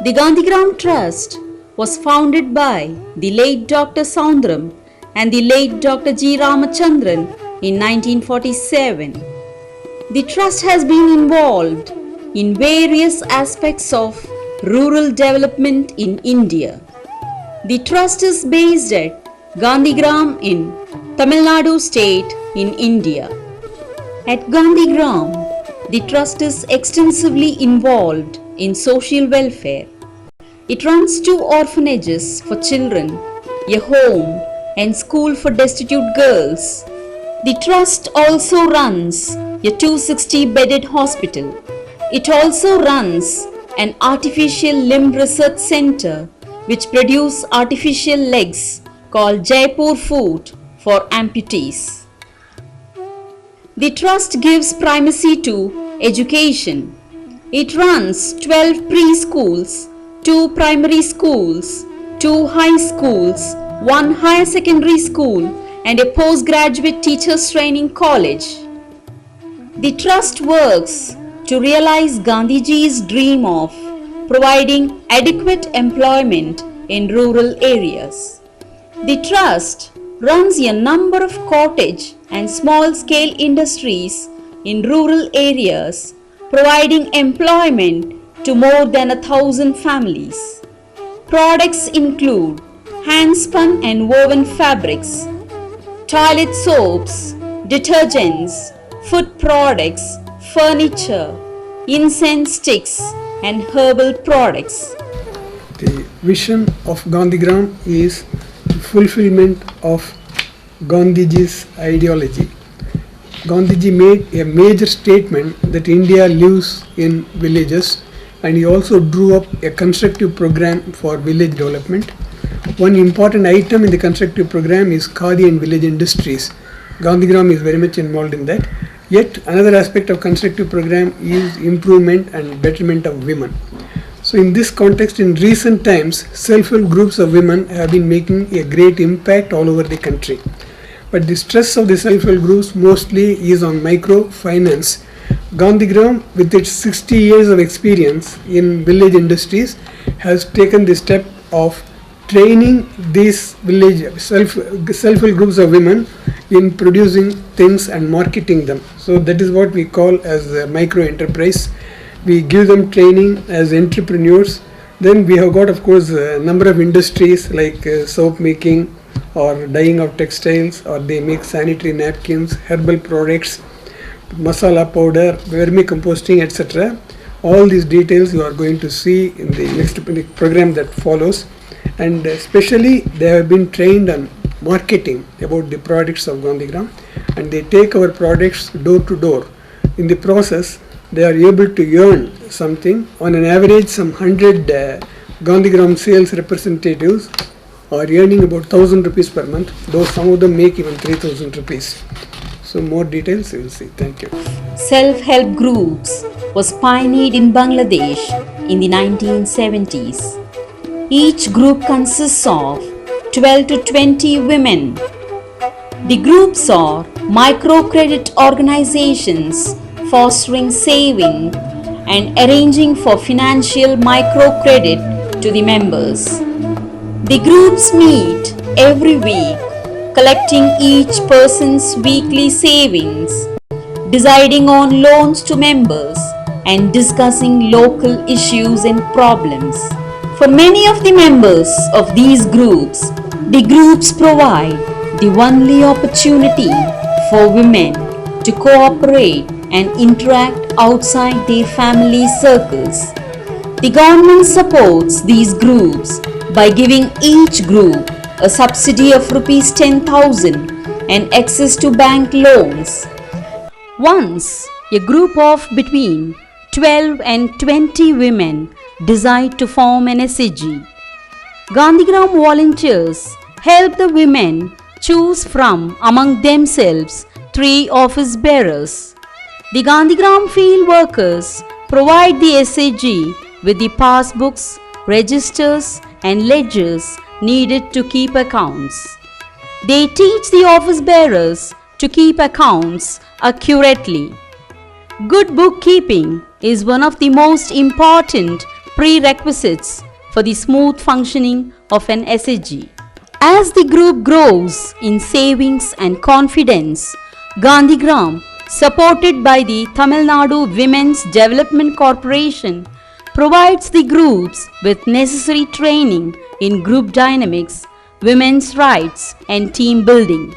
The Gandhigram Trust was founded by the late Dr. Soundaram and the late Dr. G. Ramachandran in 1947. The trust has been involved in various aspects of rural development in India. The trust is based at Gandhigram in Tamil Nadu state in India. At Gandhigram, the trust is extensively involved in social welfare. It runs 2 orphanages for children, a home and school for destitute girls. The trust also runs a 260-bedded hospital. It also runs an artificial limb research center which produces artificial legs called Jaipur Foot for amputees. The trust gives primacy to education. It runs 12 preschools, 2 primary schools, 2 high schools, 1 higher secondary school and a postgraduate teachers training college. The trust works to realize Gandhiji's dream of providing adequate employment in rural areas. The trust runs a number of cottage and small-scale industries in rural areas, providing employment to more than 1,000 families. Products include hand-spun and woven fabrics, toilet soaps, detergents, food products, furniture, incense sticks, and herbal products. The vision of Gandhigram is the fulfillment of Gandhiji's ideology. Gandhiji made a major statement that India lives in villages, and he also drew up a constructive program for village development. One important item in the constructive program is Khadi and village industries. Gandhigram is very much involved in that. Yet another aspect of constructive program is improvement and betterment of women. So in this context, in recent times, self-help groups of women have been making a great impact all over the country. But the stress of the self-help groups mostly is on microfinance. Gandhigram, with its 60 years of experience in village industries, has taken the step of training these village self-help groups of women in producing things and marketing them. So that is what we call as a micro enterprise. We give them training as entrepreneurs. Then we have got, of course, a number of industries like soap making or dyeing of textiles, or they make sanitary napkins, herbal products, masala powder, vermicomposting, etc. All these details you are going to see in the next program that follows. And especially they have been trained on marketing about the products of Gandhigram, and they take our products door to door. In the process, they are able to earn something. On an average, some 100 Gandhigram sales representatives are earning about 1,000 rupees per month, though some of them make even 3,000 rupees. So more details you will see. Thank you. Self-help groups was pioneered in Bangladesh in the 1970s. Each group consists of 12 to 20 women. The groups are microcredit organizations fostering saving and arranging for financial microcredit to the members. The groups meet every week, collecting each person's weekly savings, deciding on loans to members, and discussing local issues and problems. For many of the members of these groups, the groups provide the only opportunity for women to cooperate and interact outside their family circles. The government supports these groups by giving each group a subsidy of Rs 10,000 and access to bank loans. Once a group of between 12 and 20 women decide to form an SHG, Gandhigram volunteers help the women choose from among themselves 3 office bearers. The Gandhigram field workers provide the SHG with the passbooks, registers and ledgers needed to keep accounts. They teach the office bearers to keep accounts accurately. Good bookkeeping is one of the most important prerequisites for the smooth functioning of an SHG. As the group grows in savings and confidence, Gandhigram, supported by the Tamil Nadu Women's Development Corporation, provides the groups with necessary training in group dynamics, women's rights, and team building.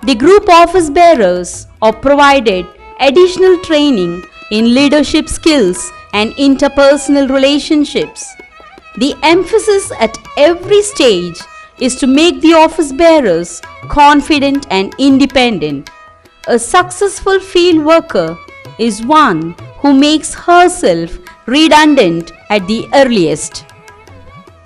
The group office bearers are provided additional training in leadership skills and interpersonal relationships. The emphasis at every stage is to make the office bearers confident and independent. A successful field worker is one who makes herself redundant at the earliest.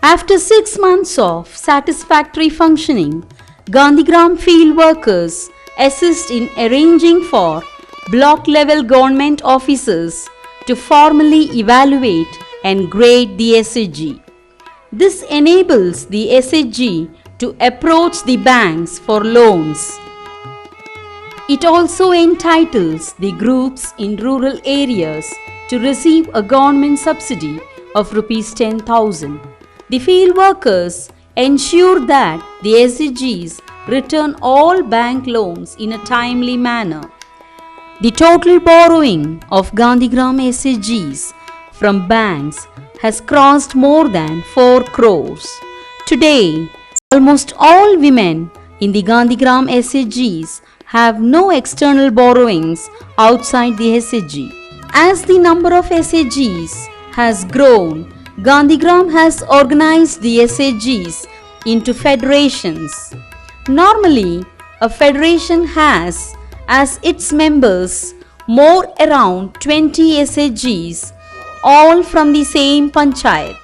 After 6 months of satisfactory functioning, Gandhigram field workers assist in arranging for block level government officers to formally evaluate and grade the SHG. This enables the SHG to approach the banks for loans. It also entitles the groups in rural areas to receive a government subsidy of Rs 10,000. The field workers ensure that the SHGs return all bank loans in a timely manner. The total borrowing of Gandhigram SHGs from banks has crossed more than 4 crores. Today, almost all women in the Gandhigram SHGs have no external borrowings outside the SHG. As the number of SHGs has grown, Gandhigram has organized the SHGs into federations. Normally, a federation has as its members more around 20 SHGs, all from the same panchayat.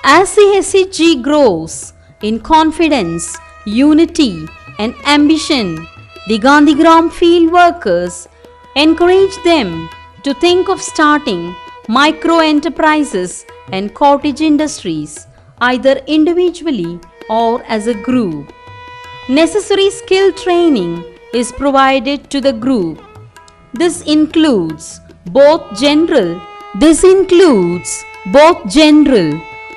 As the SHG grows in confidence, unity and ambition, the Gandhigram field workers encourage them to think of starting micro enterprises and cottage industries, either individually or as a group. Necessary skill training is provided to the group. This includes both general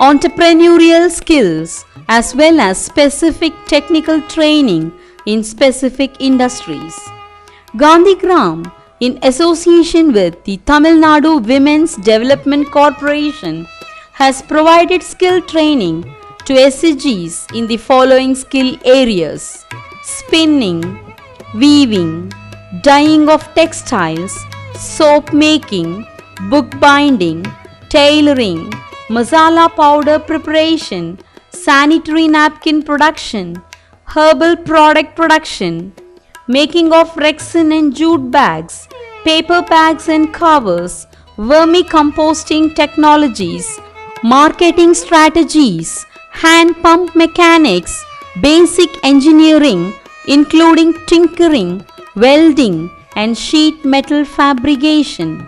entrepreneurial skills as well as specific technical training in specific industries. Gandhigram, in association with the Tamil Nadu Women's Development Corporation, has provided skill training to SHGs in the following skill areas: spinning, weaving, dyeing of textiles, soap making, bookbinding, tailoring, masala powder preparation, sanitary napkin production, herbal product production, making of resin and jute bags, paper bags and covers, vermicomposting technologies, marketing strategies, hand pump mechanics, basic engineering including tinkering, welding and sheet metal fabrication.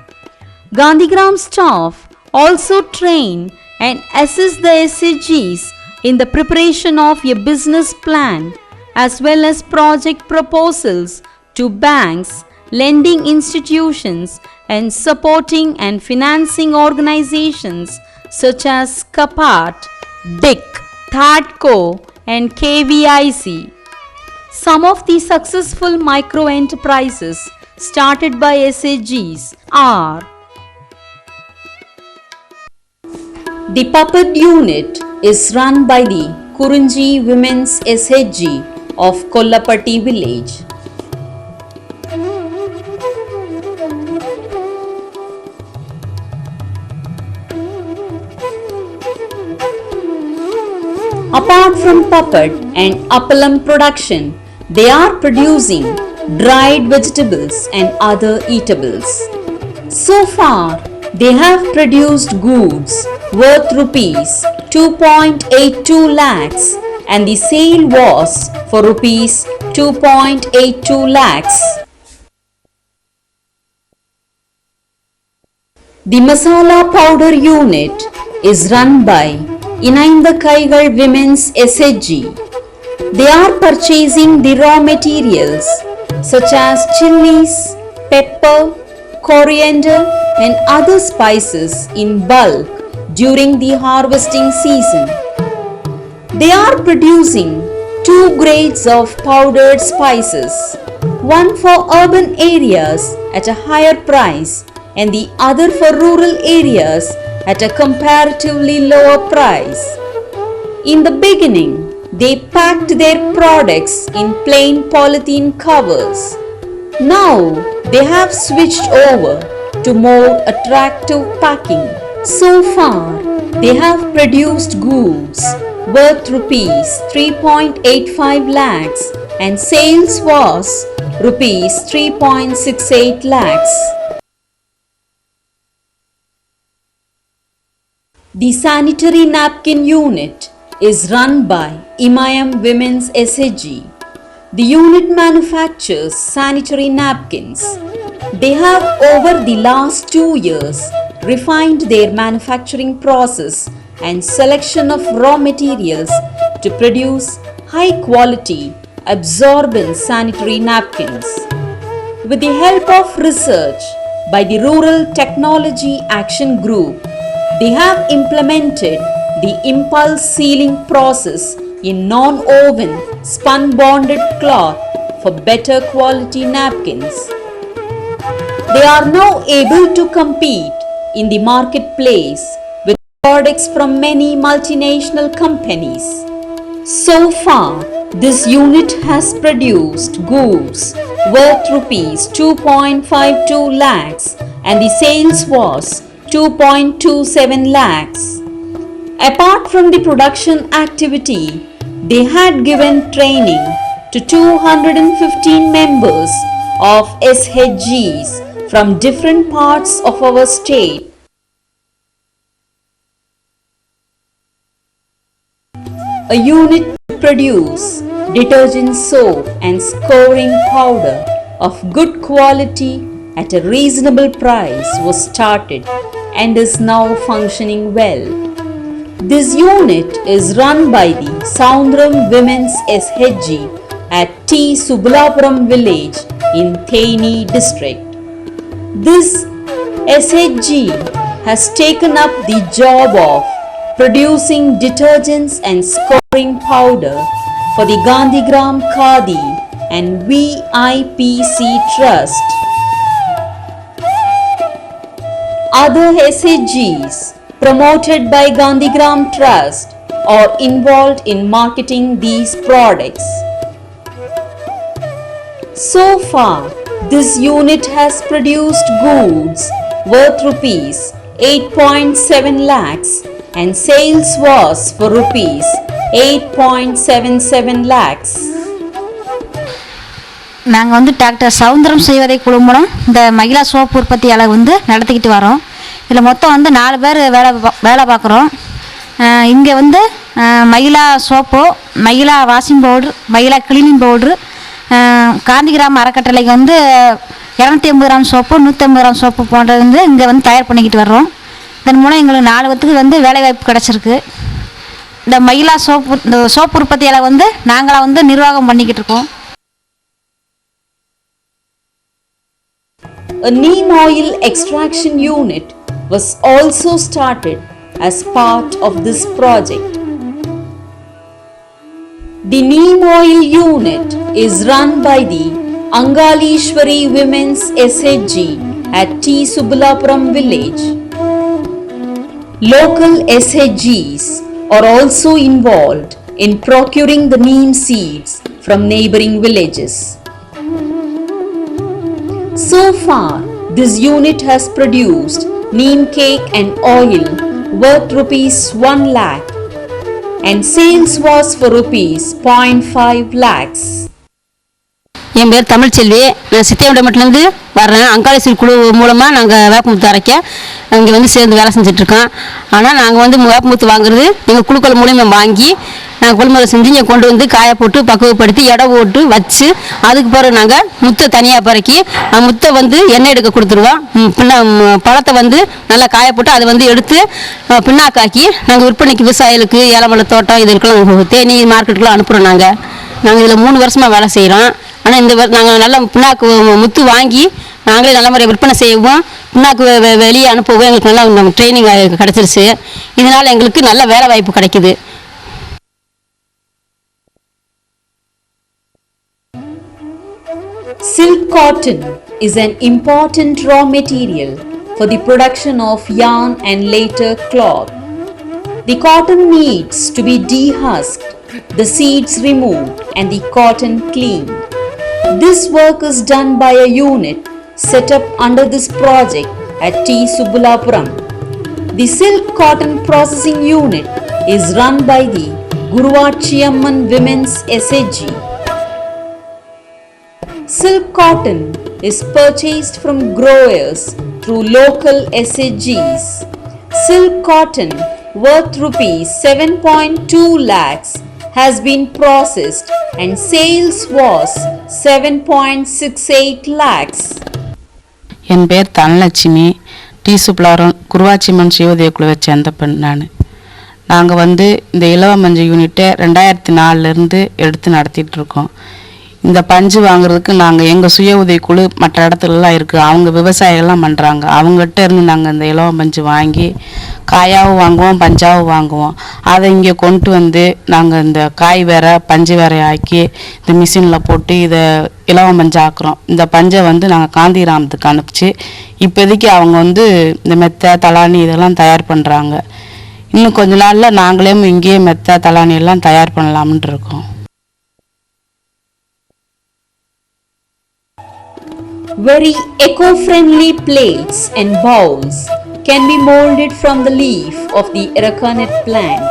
Gandhigram staff also train and assist the SHGs in the preparation of a business plan as well as project proposals to banks, lending institutions and supporting and financing organizations such as CAPART, DIC, THADCO and KVIC. Some of the successful micro enterprises started by SHGs are: the puppet unit is run by the Kurunji Women's SHG of Kollapatti village. Apart from puppet and appalam production, they are producing dried vegetables and other eatables. So far, they have produced goods worth rupees 2.82 lakhs and the sale was for rupees 2.82 lakhs. The masala powder unit is run by Inainda Kaigal Women's SHG. They are purchasing the raw materials such as chilies, pepper, coriander and other spices in bulk during the harvesting season. They are producing two grades of powdered spices, one for urban areas at a higher price and the other for rural areas at a comparatively lower price. In the beginning, they packed their products in plain polythene covers. Now they have switched over to more attractive packing. So far, they have produced goods worth rupees 3.85 lakhs and sales was rupees 3.68 lakhs. The sanitary napkin unit is run by Imayam Women's SHG. The unit manufactures sanitary napkins. They have over the last 2 years refined their manufacturing process and selection of raw materials to produce high quality absorbent sanitary napkins. With the help of research by the Rural Technology Action Group, they have implemented the impulse sealing process in non-woven spun bonded cloth for better quality napkins. They are now able to compete in the marketplace with products from many multinational companies. So far, this unit has produced goods worth rupees 2.52 lakhs and the sales was 2.27 lakhs. Apart from the production activity, they had given training to 215 members of SHGs from different parts of our state. A unit to produce detergent soap and scouring powder of good quality at a reasonable price was started and is now functioning well. This unit is run by the Soundram Women's SHG at T. Subalapuram village in Theni district. This SHG has taken up the job of producing detergents and scouring powder for the Gandhigram Khadi and VIPC Trust. Other SHGs promoted by Gandhigram Trust are involved in marketing these products. So far, this unit has produced goods worth rupees 8.7 lakhs and sales was for rupees 8.77 lakhs. நாங்கள் வந்து doctor Soundaram செய்வதை குழுமம் இந்த Mahila soap உற்பத்தியாளர் வந்து நடத்திக்கிட்டு வரோம். இதில் மொத்தம் வந்து 4 பேர் வேலை பார்க்குறோம். இங்கே வந்து Mahila soap, Mahila washing powder, Mahila cleaning powder, Gandhigram அறக்கட்டளைக்கு வந்து 250 கிராம் சோப்பு, 150 கிராம் சோப்பு போன்றது வந்து இங்கே வந்து தயார் பண்ணிக்கிட்டு வர்றோம். இதன் மூலம் எங்களுக்கு 4 பேத்துக்கு வந்து வேலைவாய்ப்பு கிடச்சிருக்கு. இந்த மகிழா சோப்பு, இந்த சோப்பு உற்பத்தியாளர் வந்து நாங்களாக வந்து நிர்வாகம் பண்ணிக்கிட்டு இருக்கோம். A neem oil extraction unit was also started as part of this project. The neem oil unit is run by the Angalishwari Women's SHG at T. Subalapuram village. Local SHGs are also involved in procuring the neem seeds from neighboring villages. So far, this unit has produced neem cake and oil worth rupees 1 lakh and sales was for rupees 0.5 lakhs. என் பேர் தமிழ்ச்செல்வி. நான் சித்தியவண்டமட்டிலேருந்து வர்றேன். அங்காளேஸ்வரி குழு மூலமாக நாங்கள் வேப்பமுத்து அரைக்க இங்கே வந்து சேர்ந்து வேலை செஞ்சிட்ருக்கோம். ஆனால் நாங்கள் வந்து வேப்பமுத்து வாங்குறது எங்கள் குழுக்கள் மூலியமாக வாங்கி நாங்கள் கொள்முதல் செஞ்சு இங்கே கொண்டு வந்து காய போட்டு பக்குவப்படுத்தி எடை போட்டு வச்சு அதுக்கு பிறகு நாங்கள் முத்தை தனியாக பறக்கி முத்தை வந்து எண்ணெய் எடுக்க கொடுத்துருவோம். பழத்தை வந்து நல்லா காய போட்டு அதை வந்து எடுத்து பின்னாக்காக்கி நாங்கள் விற்பனைக்கு விவசாயிகளுக்கு ஏலமலை தோட்டம் இதுக்கெல்லாம் தேனி மார்க்கெட்டுக்கெலாம் அனுப்புகிறோம். நாங்கள் நாங்கள் இதில் 3 வருஷமாக வேலை செய்கிறோம். ஆனால் நாங்கள் நல்ல புண்ணாக்கு முத்து வாங்கி நாங்களே நல்ல முறையை விற்பனை செய்வோம். புண்ணாக்கு வெளியே அனுப்பவும் எங்களுக்கு நல்லா ட்ரைனிங் கிடச்சிருச்சு. இதனால் எங்களுக்கு நல்ல வேலை வாய்ப்பு கிடைக்குது. Silk cotton is an important raw material for the production of yarn and later cloth. The cotton needs to be dehusked, the seeds removed, and the cotton cleaned. This work is done by a unit set up under this project at T. Subbulapuram. The silk cotton processing unit is run by the Guruvachiamman Women's SHG. Silk cotton is purchased from growers through local SHGs. Silk cotton worth rupees 7.2 lakhs has been processed and sales was 7.68 lakhs. என் பேர் Dhanalakshmi. D. Suppulapuram குருவாச்சியம்மன் சுய குழுவை சேர்ந்த பெண் நான். நாங்கள் இந்த இலவ மஞ்சள் யூனிட்டை 2004லேருந்து எடுத்து நடத்திட்டுருக்கோம். இந்த பஞ்சு வாங்குறதுக்கு நாங்கள் எங்கள் சுய உதவிக்குழு மற்ற இடத்துலலாம் இருக்குது. அவங்க விவசாயம்லாம் பண்ணுறாங்க. அவங்ககிட்ட இருந்து நாங்கள் இந்த இலவ பஞ்சு வாங்கி காயாகவும் வாங்குவோம், பஞ்சாவும் வாங்குவோம். அதை இங்கே கொண்டு நாங்கள் இந்த காய் வேற பஞ்சு வேற ஆக்கி இந்த மிஷினில் போட்டு இதை இலவ பஞ்சு ஆக்குறோம். இந்த பஞ்சை நாங்கள் காந்தி கிராமத்துக்கு அனுப்பிச்சு இப்போதைக்கு அவங்க இந்த மெத்தை தலானி இதெல்லாம் தயார் பண்ணுறாங்க. இன்னும் கொஞ்ச நாளில் நாங்களே இங்கேயே மெத்தை தலானி எல்லாம் தயார் பண்ணலாம்னு இருக்கோம். Very eco-friendly plates and bowls can be molded from the leaf of the Eracanet plant.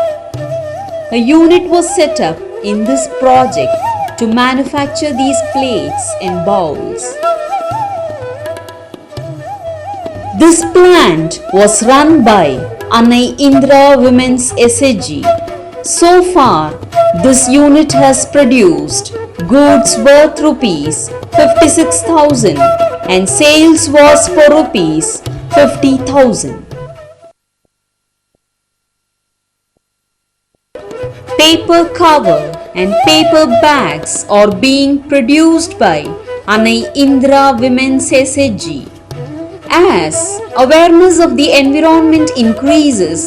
A unit was set up in this project to manufacture these plates and bowls. This plant was run by Annai Indra Women's SHG. So far, this unit has produced goods worth rupees 56,000 and sales was for rupees 50,000. Paper cover and paper bags are being produced by Annai Indra Women's SHG. As awareness of the environment increases,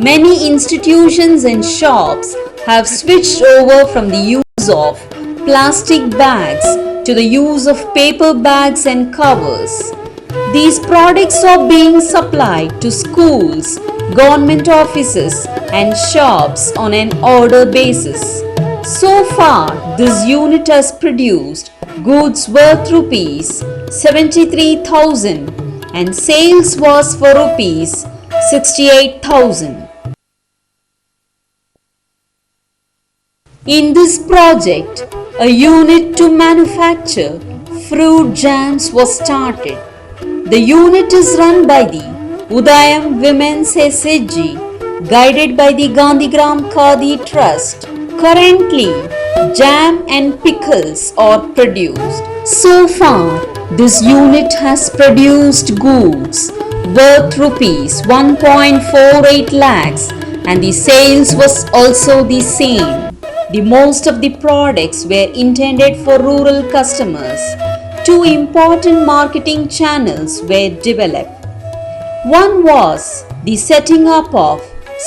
many institutions and shops have switched over from the use of plastic bags to the use of paper bags and covers. These products are being supplied to schools, government offices and shops on an order basis. So far, this unit has produced goods worth rupees 73,000 and sales was for rupees 68,000. In this project, a unit to manufacture fruit jams was started. The unit is run by the Udayam Women's SHG, guided by the Gandhigram Khadi Trust. Currently, jam and pickles are produced. So far, this unit has produced goods worth rupees 1.48 lakhs and the sales was also the same. The most of the products were intended for rural customers. Two important marketing channels were developed. One was the setting up of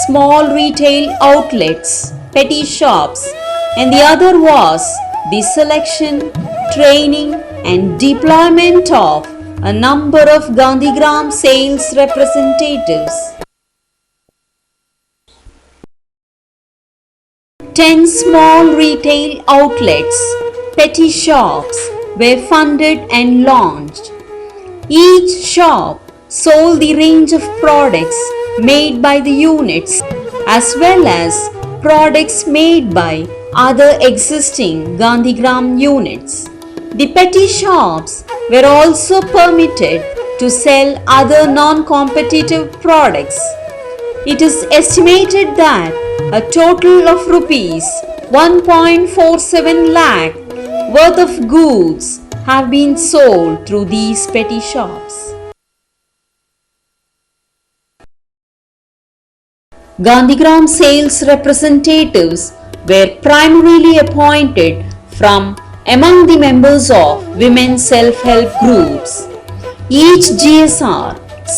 small retail outlets, petty shops, and the other was the selection, training, and deployment of a number of Gandhigram sales representatives. 10 small retail outlets, petty shops were funded and launched. Each shop sold the range of products made by the units as well as products made by other existing Gandhigram units. The petty shops were also permitted to sell other non-competitive products. It is estimated that a total of rupees 1.47 lakh worth of goods have been sold through these petty shops. Gandhigram sales representatives were primarily appointed from among the members of women's self-help groups. Each GSR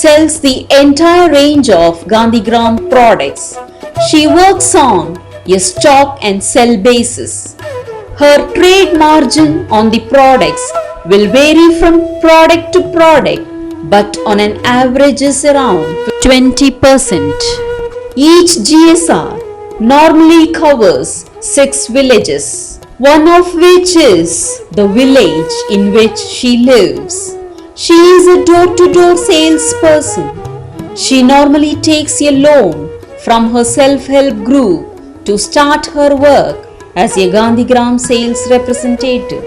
sells the entire range of Gandhigram products. She works on a stock and sell basis. Her trade margin on the products will vary from product to product, but on an average is around 20%. Each GSR normally covers 6 villages, one of which is the village in which she lives. She is a door-to-door salesperson. She normally takes a loan from her self-help group to start her work as a Gandhigram sales representative.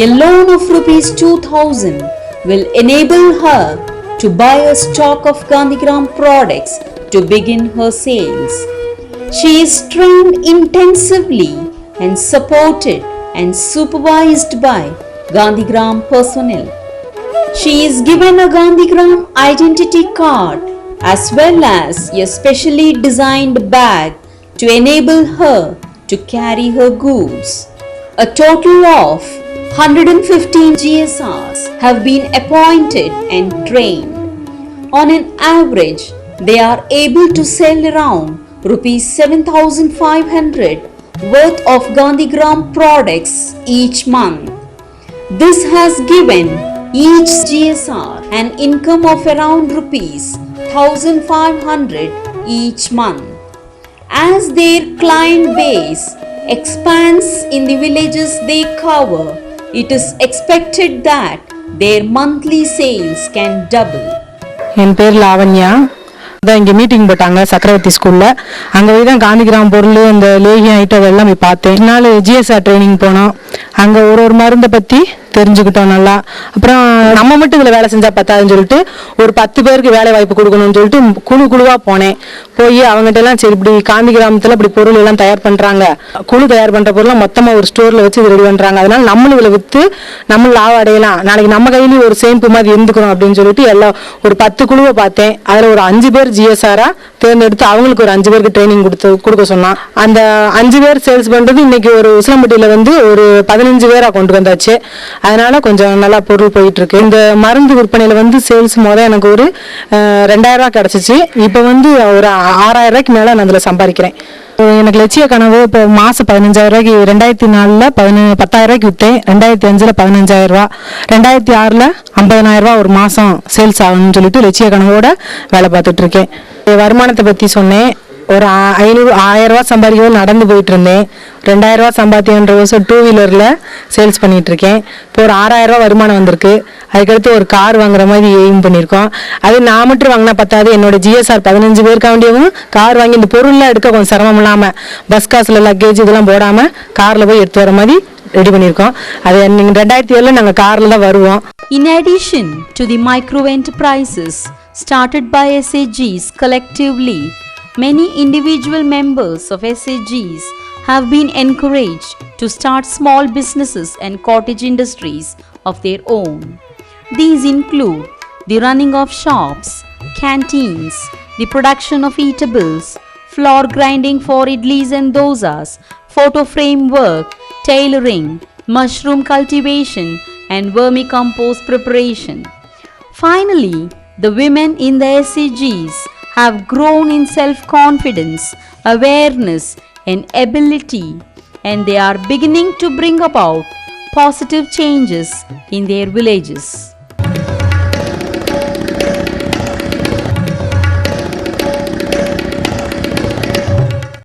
A loan of rupees 2,000 will enable her to buy a stock of Gandhigram products to begin her sales. She is trained intensively and supported and supervised by Gandhigram personnel. She is given a Gandhigram identity card as well as a specially designed bag to enable her to carry her goods. A total of 115 GSRs have been appointed and trained. On an average, they are able to sell around rupees 7,500 worth of Gandhigram products each month. This has given each GSR an income of around rupees 1,500 each month. As their client base expands in the villages they cover, it is expected that their monthly sales can double. என் பேர் லாவண்யா. தான் இங்கே meeting போட்டாங்க சக்கரவர்த்தி ஸ்கூலில். அங்கே போய் தான் காந்திகிராம் பொருள் இந்த லேகியம் ஐட்டம் அதெல்லாம் போய் பார்த்தேன். 4 ஜிஎஸ்ஆர் ட்ரைனிங் போனோம். அங்கே ஒரு மருந்தை பற்றி தெரிஞ்சுக்கிட்டோம் நல்லா. அப்புறம் நம்ம மட்டும் இதில் வேலை செஞ்சால் பத்தாதுன்னு சொல்லிட்டு ஒரு 10 பேருக்கு வேலை வாய்ப்பு கொடுக்கணும்னு சொல்லிட்டு குழுவாக போனேன். போய் அவங்ககிட்ட எல்லாம் சரி இப்படி காந்தி கிராமத்தில் இப்படி பொருள் எல்லாம் தயார் பண்ணுறாங்க, குழு தயார் பண்ணுற பொருளாக மொத்தமாக ஒரு ஸ்டோரில் வச்சு இது ரெடி பண்ணுறாங்க, அதனால நம்மளும் இதில் விற்று நம்ம லாபம் அடையலாம், நாளைக்கு நம்ம கையிலேயும் ஒரு சேமிப்பு மாதிரி இருந்துக்கணும் அப்படின்னு சொல்லிட்டு எல்லாம் ஒரு 10 குழுவை பார்த்தேன். அதில் ஒரு 5 பேர் ஜிஎஸ்ஆரா தேர்ந்தெடுத்து அவங்களுக்கு ஒரு 5 பேருக்கு ட்ரைனிங் கொடுக்க சொன்னான். அந்த 5 பேர் சேல்ஸ் பண்ணுறது இன்னைக்கு ஒரு உசிலம்பட்டியில் வந்து ஒரு 15 பேராக கொண்டு வந்தாச்சு. அதனால கொஞ்சம் நல்லா பொருள் போயிட்டு இருக்கு. இந்த மருந்து விற்பனையில வந்து சேல்ஸ் எனக்கு ஒரு 2000 ரூபாய் கிடைச்சிச்சு. இப்போ வந்து ஒரு 6000 ரூபாய்க்கு மேல நான் அதுல சம்பாதிக்கிறேன். எனக்கு லட்சிய கனவு இப்போ மாசம் 15000 ரூபாய்க்கு 2004 10,000 ரூபாய்க்கு விற்றேன். 2005 15,000 ரூபா, 2006 50,000 ரூபா ஒரு மாசம் சேல்ஸ் ஆகணும்னு சொல்லிட்டு லட்சிய கனவோட வேலை பார்த்துட்டு இருக்கேன். வருமானத்தை பத்தி சொன்னேன். ஒரு 1000 ரூபா சம்பாதிக்கவே நடந்து போயிட்டு இருந்தேன். 2000 ரூபா சம்பாத்தியன்ற வருஷம் 2 வீலரில் சேல்ஸ் பண்ணிட்டு இருக்கேன். இப்போ ஒரு 6000 ரூபா வருமானம் வந்திருக்கு. அதுக்கடுத்து ஒரு கார் வாங்குற மாதிரி எய்ம் பண்ணியிருக்கோம். அது நான் மட்டும் வாங்கினா பத்தாது, என்னோட ஜிஎஸ்ஆர் 15 பேருக்காண்டியும் கார் வாங்கி இந்த பொருள்லாம் எடுக்க கொஞ்சம் சிரமம் இல்லாமல் பஸ் காசில் லக்கேஜ் இதெல்லாம் போடாமல் காரில் போய் எடுத்து வர மாதிரி ரெடி பண்ணியிருக்கோம். அது 2007 நாங்கள் காரில் தான் வருவோம். In addition to the micro enterprises started by SAGs collectively, many individual members of SAGs have been encouraged to start small businesses and cottage industries of their own. These include the running of shops, canteens, the production of eatables, flour grinding for idlis and dosas, photo frame work, tailoring, mushroom cultivation, and vermicompost preparation. Finally, the women in the SAGs have grown in self-confidence, awareness, and ability, and they are beginning to bring about positive changes in their villages.